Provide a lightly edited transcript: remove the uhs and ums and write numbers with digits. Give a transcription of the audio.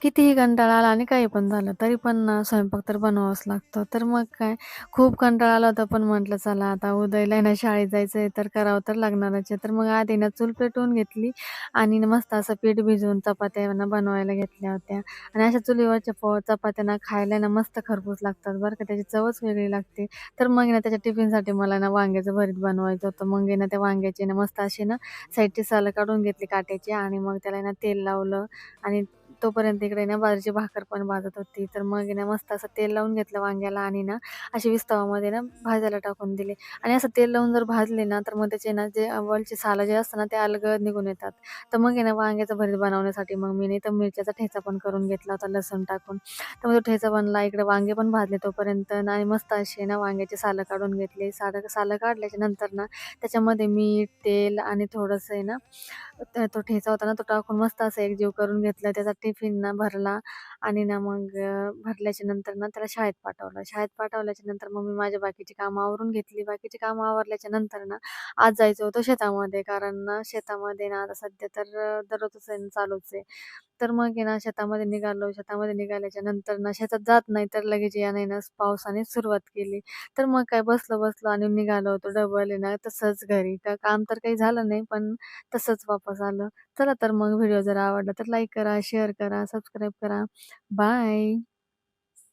कितीही कंटाळा आला आणि काही पण झालं, तरी पण ना स्वयंपाक तर बनवावाच लागतो. तर मग काय, खूप कंटाळा आला होता, पण म्हटलं चला आता उदयला आहे ना शाळेत जायचं आहे, तर करावं तर लागणारच आहे. तर मग आधी ना चूल पेटवून घेतली आणि ना मस्त असं पीठ भिजवून चपात्या ना बनवायला घेतल्या होत्या आणि अशा चुलीवरच्या चपात्या ना खायला ना मस्त खरपूस लागतात बरं का, त्याची चवच वेगळी लागते. तर मग ना त्याच्या टिफिनसाठी मला ना वांग्याचं भरीत बनवायचं होतं. मग आहे ना त्या वांग्याची ना मस्त अशी ना साईडची सालं काढून घेतली काट्याची आणि मग त्याला ना तेल लावलं आणि तोपर्यंत इकडे ना बाजरीची भाकर पण भाजत होती. तर मग आहे ना मस्त असं तेल लावून घेतलं वांग्याला आणि ना अशी विस्तवामध्ये ना भाजायला टाकून दिले आणि असं तेल लावून जर भाजले ना, तर मग त्याचे ना जे वरचे सालं जे असतं ना, ते अलगद निघून येतात. तर मग आहे ना वांग्याचं भरीत बनवण्यासाठी मग मी नाही तर मिरच्याचा ठेचा पण करून घेतला होता लसूण टाकून. तर मग तो ठेचा बनला. इकडे वांगे पण भाजले तोपर्यंत ना आणि मस्त अशी ना वांग्याची सालं काढून घेतली. सालं काढल्याच्या नंतर ना त्याच्यामध्ये मीठ, तेल आणि थोडंसं आहे ना तो ठेचा होता ना, तो टाकून मस्त असं एकजीव करून घेतला. त्याचा टिफिन ना भरला आणि ना मग भरल्याच्या नंतर ना त्याला शाळेत पाठवलं. शाळेत पाठवल्याच्या नंतर मग मी माझी बाकीची कामं आवरून घेतली. बाकीची कामं आवरल्याच्या नंतर ना, आज जायचं होतं शेतामध्ये. कारण ना शेतामध्ये ना आता सध्या तर दररोजच आहे ना चालूच आहे. तर मग आहे ना शेतामध्ये निघालो. शेतामध्ये निघाल्याच्या नंतर ना शेतात जात नाही, तर लगेच या नाही ना पावसाने सुरुवात केली. तर मग काय बसलो आणि निघालो होतो डबल आहे ना तसंच घरी. काम तर काही झालं नाही, पण तसंच वापस आलं. चला तर मग व्हिडिओ जर आवडला तर लाईक करा, शेअर करा, सबस्क्राईब करा. बाय.